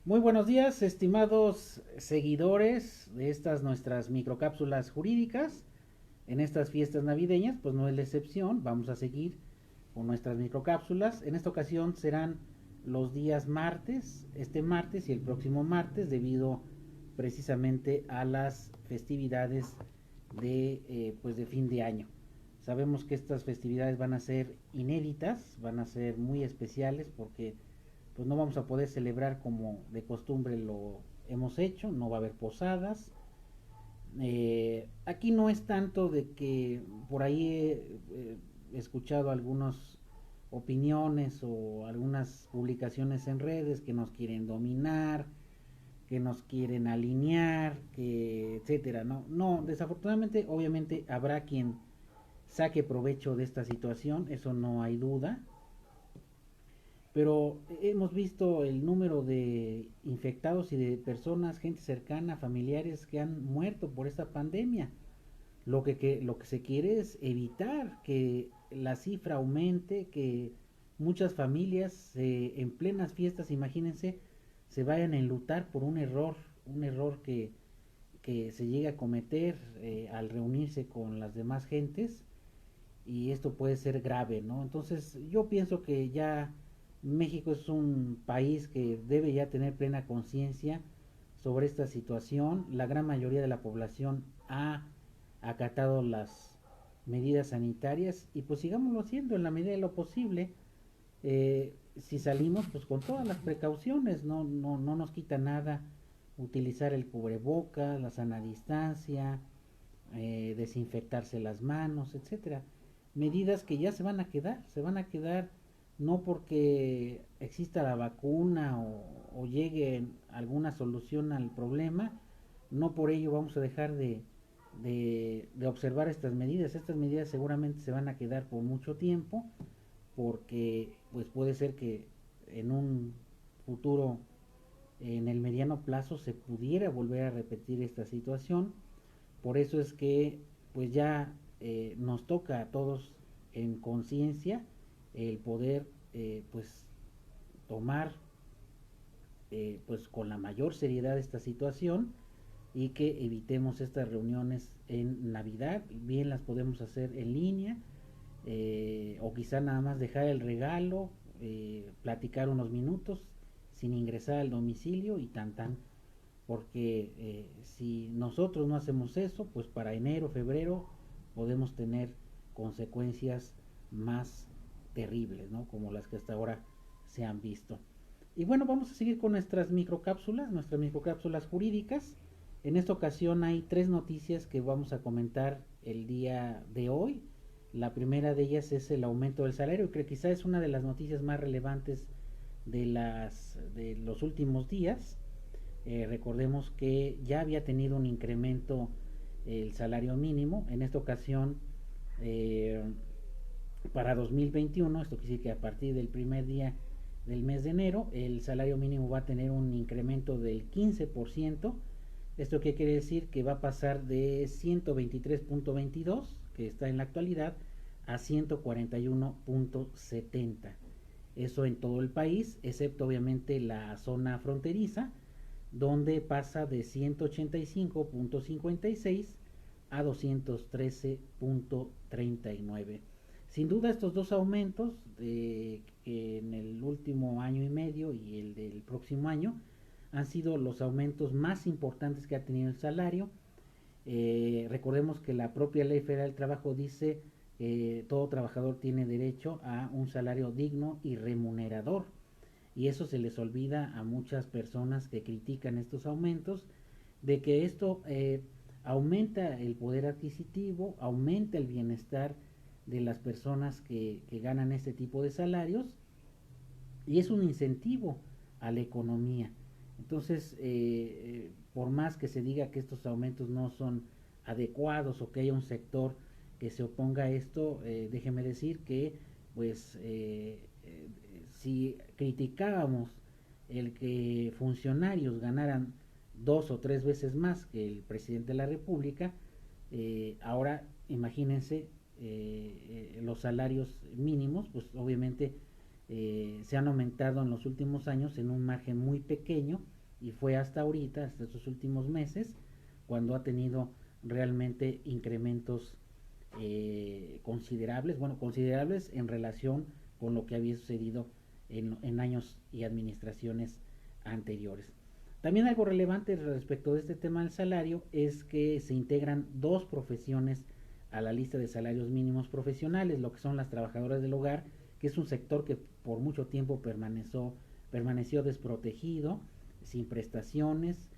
Muy buenos días, estimados seguidores de estas nuestras microcápsulas jurídicas. En estas fiestas navideñas, pues no es la excepción, vamos a seguir con nuestras microcápsulas. En esta ocasión serán los días martes, este martes y el próximo martes, debido precisamente a las festividades pues de fin de año. Sabemos que estas festividades van a ser inéditas, van a ser muy especiales porque pues no vamos a poder celebrar como de costumbre lo hemos hecho, no va a haber posadas. Aquí no es tanto de que por ahí he escuchado algunas opiniones o algunas publicaciones en redes que nos quieren dominar, que nos quieren alinear, que etcétera, no, desafortunadamente, obviamente habrá quien saque provecho de esta situación, eso no hay duda, pero hemos visto el número de infectados y de personas, gente cercana, familiares que han muerto por esta pandemia. Lo que se quiere es evitar que la cifra aumente, que muchas familias en plenas fiestas, imagínense, se vayan a enlutar por un error que se llega a cometer al reunirse con las demás gentes, y esto puede ser grave, ¿no? Entonces yo pienso que ya México es un país que debe ya tener plena conciencia sobre esta situación. La gran mayoría de la población ha acatado las medidas sanitarias y pues sigámoslo haciendo en la medida de lo posible. Si salimos pues con todas las precauciones, no nos quita nada utilizar el cubreboca, la sana distancia, desinfectarse las manos, etcétera. Medidas que ya se van a quedar no porque exista la vacuna o llegue alguna solución al problema, no por ello vamos a dejar de observar estas medidas. Estas medidas seguramente se van a quedar por mucho tiempo, porque pues puede ser que en un futuro, en el mediano plazo, se pudiera volver a repetir esta situación. Por eso es que pues ya nos toca a todos en conciencia el poder pues tomar pues con la mayor seriedad esta situación, y que evitemos estas reuniones en Navidad. Bien las podemos hacer en línea, o quizá nada más dejar el regalo, platicar unos minutos sin ingresar al domicilio y tan, porque si nosotros no hacemos eso, pues para enero, febrero podemos tener consecuencias más terribles, ¿no? Como las que hasta ahora se han visto. Y bueno, vamos a seguir con nuestras microcápsulas jurídicas. En esta ocasión hay tres noticias que vamos a comentar el día de hoy. La primera de ellas es el aumento del salario, que quizá es una de las noticias más relevantes de los últimos días. Recordemos que ya había tenido un incremento el salario mínimo. En esta ocasión, eh, para 2021, esto quiere decir que a partir del primer día del mes de enero, el salario mínimo va a tener un incremento del 15%. ¿Esto qué quiere decir? Que va a pasar de 123.22, que está en la actualidad, a 141.70. Eso en todo el país, excepto obviamente la zona fronteriza, donde pasa de 185.56 a 213.39. Sin duda estos dos aumentos en el último año y medio y el del próximo año han sido los aumentos más importantes que ha tenido el salario. Recordemos que la propia Ley Federal del Trabajo dice que todo trabajador tiene derecho a un salario digno y remunerador, y eso se les olvida a muchas personas que critican estos aumentos, de que esto aumenta el poder adquisitivo, aumenta el bienestar de las personas que ganan este tipo de salarios, y es un incentivo a la economía. Entonces, por más que se diga que estos aumentos no son adecuados o que haya un sector que se oponga a esto, déjeme decir que pues si criticábamos el que funcionarios ganaran dos o tres veces más que el presidente de la República, ahora imagínense los salarios mínimos, pues obviamente se han aumentado en los últimos años en un margen muy pequeño y fue hasta ahorita, hasta estos últimos meses, cuando ha tenido realmente incrementos considerables, bueno, considerables en relación con lo que había sucedido en años y administraciones anteriores. También algo relevante respecto de este tema del salario es que se integran dos profesiones a la lista de salarios mínimos profesionales, lo que son las trabajadoras del hogar, que es un sector que por mucho tiempo permaneció desprotegido, sin prestaciones,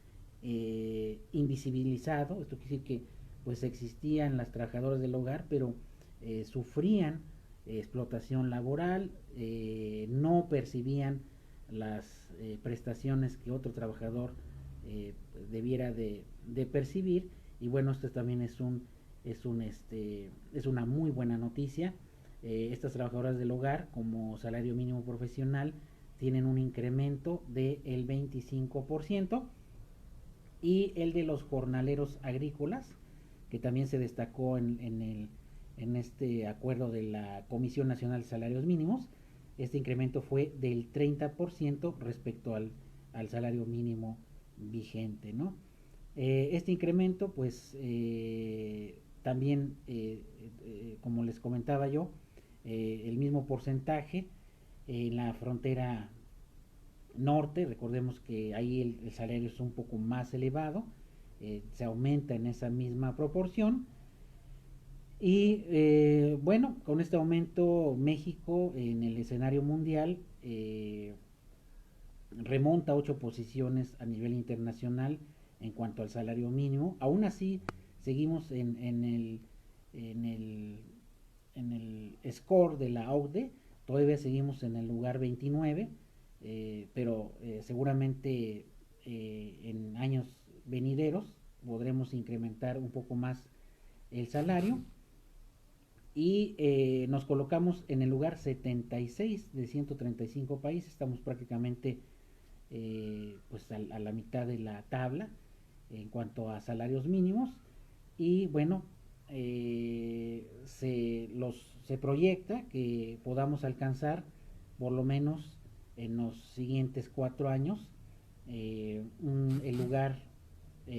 invisibilizado. Esto quiere decir que pues existían las trabajadoras del hogar, pero sufrían explotación laboral, no percibían las prestaciones que otro trabajador debiera de percibir. Y bueno, esto también es una muy buena noticia. Estas trabajadoras del hogar, como salario mínimo profesional, tienen un incremento del 25%, y el de los jornaleros agrícolas, que también se destacó en este acuerdo de la Comisión Nacional de Salarios Mínimos. Este incremento fue del 30% respecto al salario mínimo vigente, ¿no? Este incremento, pues, también, como les comentaba yo, el mismo porcentaje en la frontera norte. Recordemos que ahí el salario es un poco más elevado, se aumenta en esa misma proporción. Y bueno, con este aumento México en el escenario mundial remonta 8 posiciones a nivel internacional en cuanto al salario mínimo. Aún así, seguimos en el, en el score de la OCDE, todavía seguimos en el lugar 29, pero seguramente en años venideros podremos incrementar un poco más el salario, y nos colocamos en el lugar 76 de 135 países. Estamos prácticamente pues a la mitad de la tabla en cuanto a salarios mínimos. Y bueno, se proyecta que podamos alcanzar por lo menos en los siguientes 4 años el lugar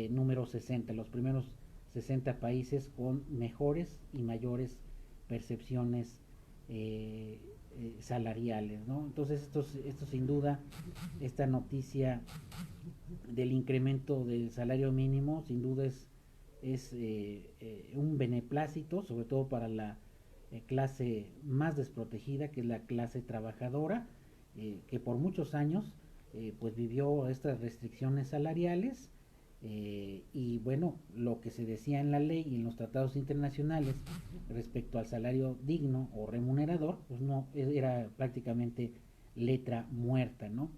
número 60, los primeros 60 países con mejores y mayores percepciones salariales, ¿no? Entonces esto sin duda, esta noticia del incremento del salario mínimo, sin duda es un beneplácito, sobre todo para la clase más desprotegida, que es la clase trabajadora, que por muchos años pues vivió estas restricciones salariales. Y bueno, lo que se decía en la ley y en los tratados internacionales respecto al salario digno o remunerador, pues no, era prácticamente letra muerta, ¿no?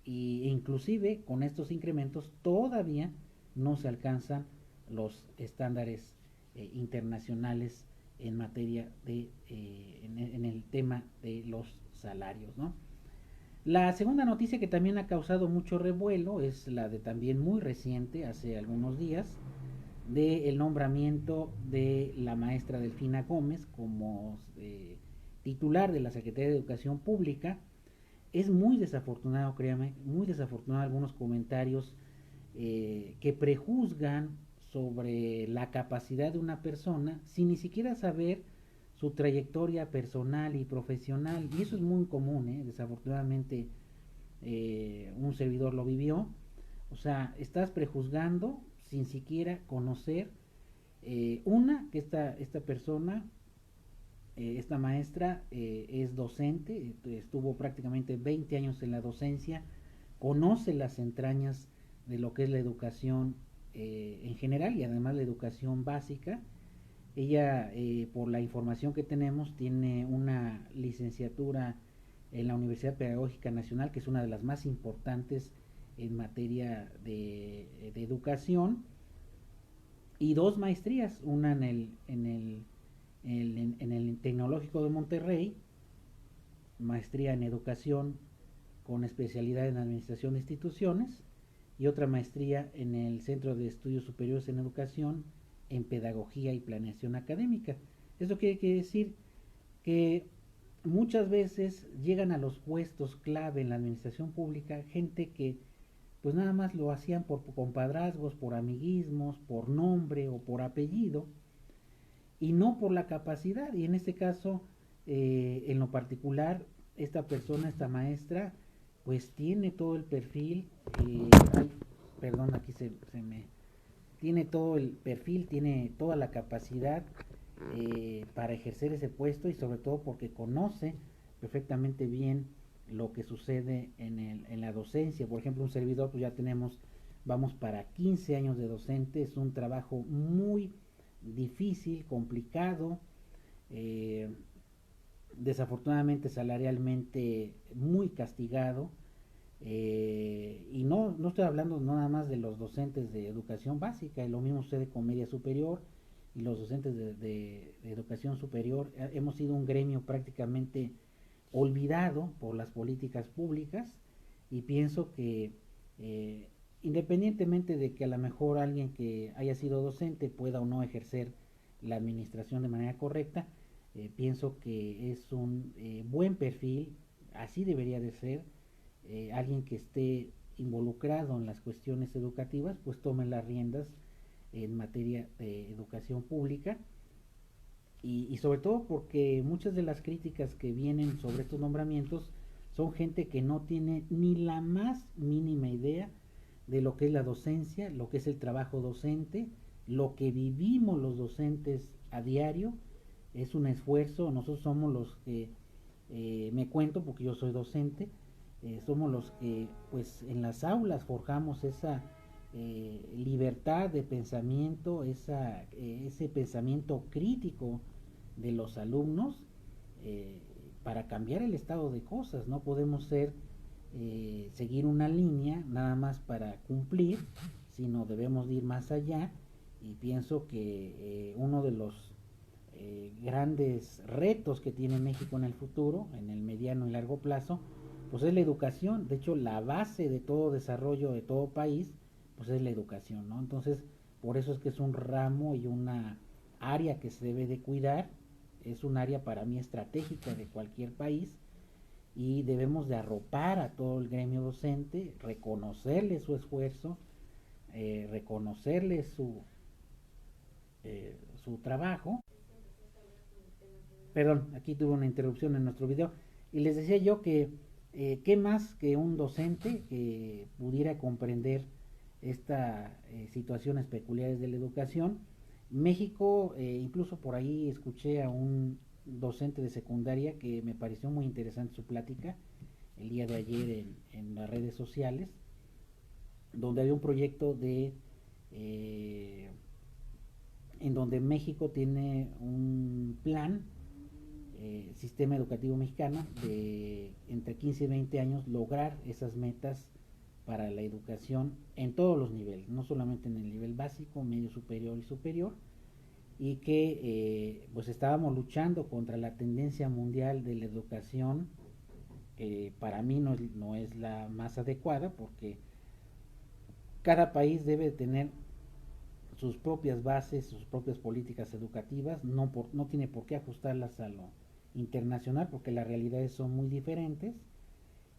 Y inclusive con estos incrementos todavía no se alcanzan los estándares internacionales en materia en el tema de los salarios, ¿no? La segunda noticia que también ha causado mucho revuelo es la de también muy reciente, hace algunos días, del nombramiento de la maestra Delfina Gómez como titular de la Secretaría de Educación Pública. Es muy desafortunado, créame, muy desafortunado algunos comentarios que prejuzgan sobre la capacidad de una persona sin ni siquiera saber su trayectoria personal y profesional. Y eso es muy común, desafortunadamente un servidor lo vivió. O sea, estás prejuzgando sin siquiera conocer que esta persona, esta maestra, es docente, estuvo prácticamente 20 años en la docencia, conoce las entrañas de lo que es la educación en general y además la educación básica. Ella, por la información que tenemos, tiene una licenciatura en la Universidad Pedagógica Nacional, que es una de las más importantes en materia de educación, y dos maestrías, una en el Tecnológico de Monterrey, maestría en educación con especialidad en administración de instituciones, y otra maestría en el Centro de Estudios Superiores en Educación en Pedagogía y Planeación Académica. Esto quiere decir que muchas veces llegan a los puestos clave en la administración pública gente que pues nada más lo hacían por compadrazgos, por amiguismos, por nombre o por apellido, y no por la capacidad. Y en este caso, en lo particular, esta persona, esta maestra, pues tiene todo el perfil, ay, perdón, aquí se me... Tiene todo el perfil, tiene toda la capacidad para ejercer ese puesto, y sobre todo porque conoce perfectamente bien lo que sucede en la docencia. Por ejemplo, un servidor, pues ya tenemos, vamos para 15 años de docente, es un trabajo muy difícil, complicado, eh, desafortunadamente salarialmente muy castigado, y no estoy hablando nada más de los docentes de educación básica, y lo mismo sucede con media superior y los docentes de educación superior. Hemos sido un gremio prácticamente olvidado por las políticas públicas, y pienso que independientemente de que a lo mejor alguien que haya sido docente pueda o no ejercer la administración de manera correcta, pienso que es un buen perfil, así debería de ser. Alguien que esté involucrado en las cuestiones educativas, pues tome las riendas en materia de educación pública, y sobre todo porque muchas de las críticas que vienen sobre estos nombramientos son gente que no tiene ni la más mínima idea de lo que es la docencia, lo que es el trabajo docente, lo que vivimos los docentes a diario. Es un esfuerzo. Nosotros somos los que, me cuento porque yo soy docente, somos los que pues en las aulas forjamos esa libertad de pensamiento, ese pensamiento crítico de los alumnos, eh, para cambiar el estado de cosas. No podemos seguir una línea nada más para cumplir, sino debemos ir más allá. Y pienso que uno de los grandes retos que tiene México en el futuro, en el mediano y largo plazo, pues es la educación. De hecho, la base de todo desarrollo de todo país, pues es la educación, ¿no? Entonces, por eso es que es un ramo y una área que se debe de cuidar. Es un área para mí estratégica de cualquier país, y debemos de arropar a todo el gremio docente, reconocerle su esfuerzo, reconocerle su trabajo. Perdón, aquí tuve una interrupción en nuestro video. Y les decía yo que qué más que un docente que pudiera comprender estas situaciones peculiares de la educación. México, incluso por ahí escuché a un docente de secundaria que me pareció muy interesante su plática el día de ayer en las redes sociales, donde había un proyecto eh, en donde México tiene un plan, sistema educativo mexicano, de entre 15 y 20 años lograr esas metas para la educación en todos los niveles, no solamente en el nivel básico, medio superior y superior, y que pues estábamos luchando contra la tendencia mundial de la educación, que para mí no es la más adecuada, porque cada país debe tener sus propias bases, sus propias políticas educativas, no tiene por qué ajustarlas a lo internacional, porque las realidades son muy diferentes.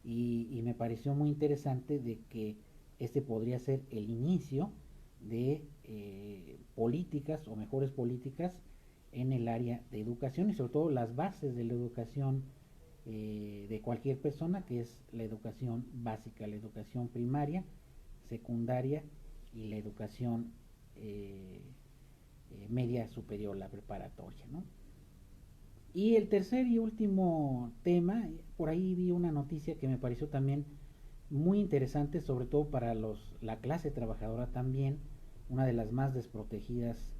Y me pareció muy interesante de que este podría ser el inicio de políticas o mejores políticas en el área de educación, y sobre todo las bases de la educación de cualquier persona, que es la educación básica, la educación primaria, secundaria y la educación media superior, la preparatoria, ¿no? Y el tercer y último tema, por ahí vi una noticia que me pareció también muy interesante, sobre todo para la clase trabajadora también, una de las más desprotegidas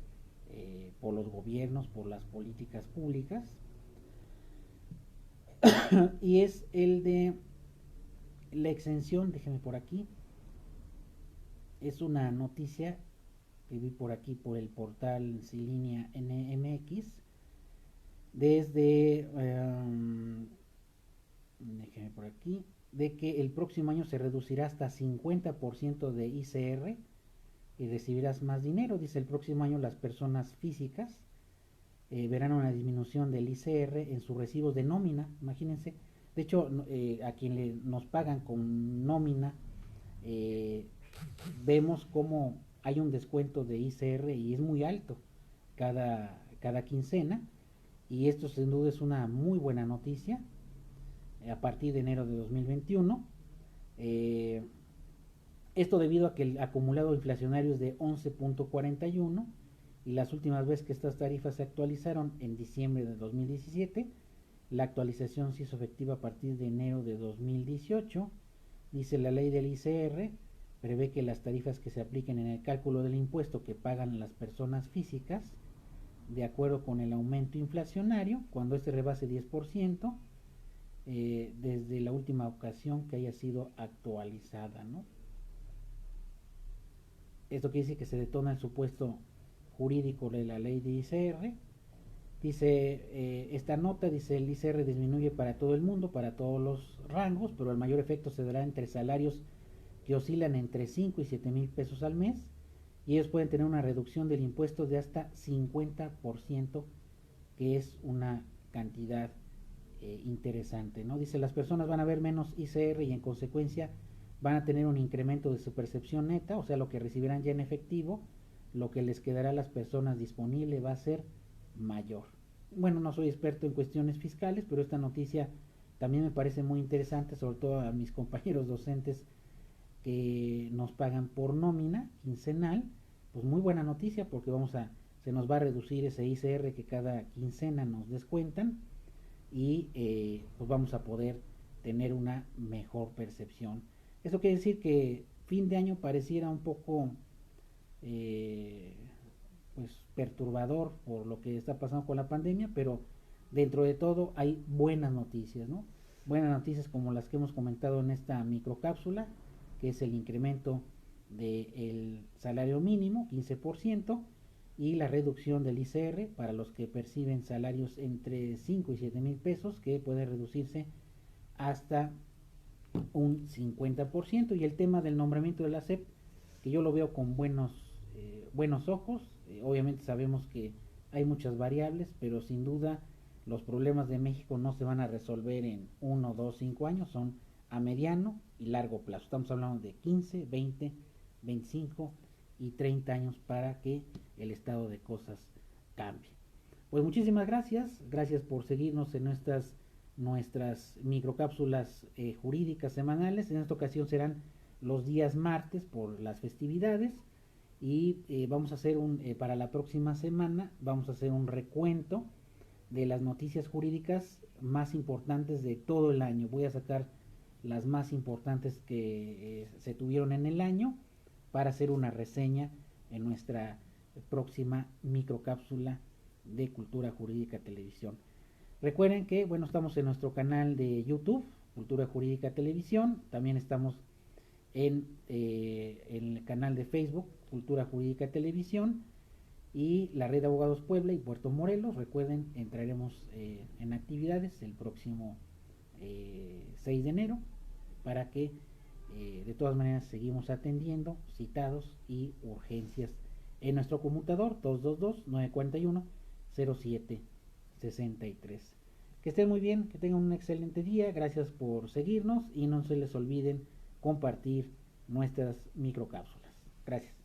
por los gobiernos, por las políticas públicas, y es el de la exención. Déjeme por aquí, es una noticia que vi por aquí por el portal Cilinea NMX, desde, déjeme por aquí, de que el próximo año se reducirá hasta 50% de ICR y recibirás más dinero. Dice, el próximo año las personas físicas verán una disminución del ICR en sus recibos de nómina, imagínense. De hecho, a quien nos pagan con nómina, eh, vemos cómo hay un descuento de ICR y es muy alto cada quincena. Y esto sin duda es una muy buena noticia a partir de enero de 2021. Eh, Esto debido a que el acumulado inflacionario es de 11.41 y las últimas veces que estas tarifas se actualizaron en diciembre de 2017, la actualización se hizo efectiva a partir de enero de 2018. Dice la ley del ICR, prevé que las tarifas que se apliquen en el cálculo del impuesto que pagan las personas físicas, de acuerdo con el aumento inflacionario, cuando este rebase 10%, desde la última ocasión que haya sido actualizada, ¿no? Esto quiere decir que se detona el supuesto jurídico de la ley de ICR. Dice, esta nota dice, el ICR disminuye para todo el mundo, para todos los rangos, pero el mayor efecto se dará entre salarios que oscilan entre 5 y 7 mil pesos al mes, y ellos pueden tener una reducción del impuesto de hasta 50%, que es una cantidad interesante, ¿no? Dice, las personas van a ver menos ICR y en consecuencia van a tener un incremento de su percepción neta, o sea, lo que recibirán ya en efectivo, lo que les quedará a las personas disponible va a ser mayor. Bueno, no soy experto en cuestiones fiscales, pero esta noticia también me parece muy interesante, sobre todo a mis compañeros docentes que nos pagan por nómina quincenal. Pues muy buena noticia, porque se nos va a reducir ese ICR que cada quincena nos descuentan, y pues vamos a poder tener una mejor percepción. Eso quiere decir que fin de año pareciera un poco eh, pues perturbador por lo que está pasando con la pandemia, pero dentro de todo hay buenas noticias, ¿no? Buenas noticias como las que hemos comentado en esta microcápsula, que es el incremento del salario mínimo, 15%, y la reducción del ICR para los que perciben salarios entre 5 y 7 mil pesos, que puede reducirse hasta un 50%. Y el tema del nombramiento de la SEP, que yo lo veo con buenos ojos. Obviamente sabemos que hay muchas variables, pero sin duda los problemas de México no se van a resolver en 1, 2, 5 años, son a mediano y largo plazo. Estamos hablando de 15, 20, 25 y 30 años para que el estado de cosas cambie. Pues muchísimas gracias por seguirnos en nuestras microcápsulas jurídicas semanales. En esta ocasión serán los días martes por las festividades, y vamos a hacer para la próxima semana vamos a hacer un recuento de las noticias jurídicas más importantes de todo el año. Voy a sacar las más importantes que se tuvieron en el año para hacer una reseña en nuestra próxima microcápsula de Cultura Jurídica Televisión. Recuerden que, bueno, estamos en nuestro canal de YouTube, Cultura Jurídica Televisión. También estamos en el canal de Facebook, Cultura Jurídica Televisión, y la Red de Abogados Puebla y Puerto Morelos. Recuerden, entraremos en actividades el próximo 6 de enero para que de todas maneras seguimos atendiendo citados y urgencias en nuestro conmutador 222-941-0763. Que estén muy bien, que tengan un excelente día. Gracias por seguirnos y no se les olviden compartir nuestras microcápsulas. Gracias.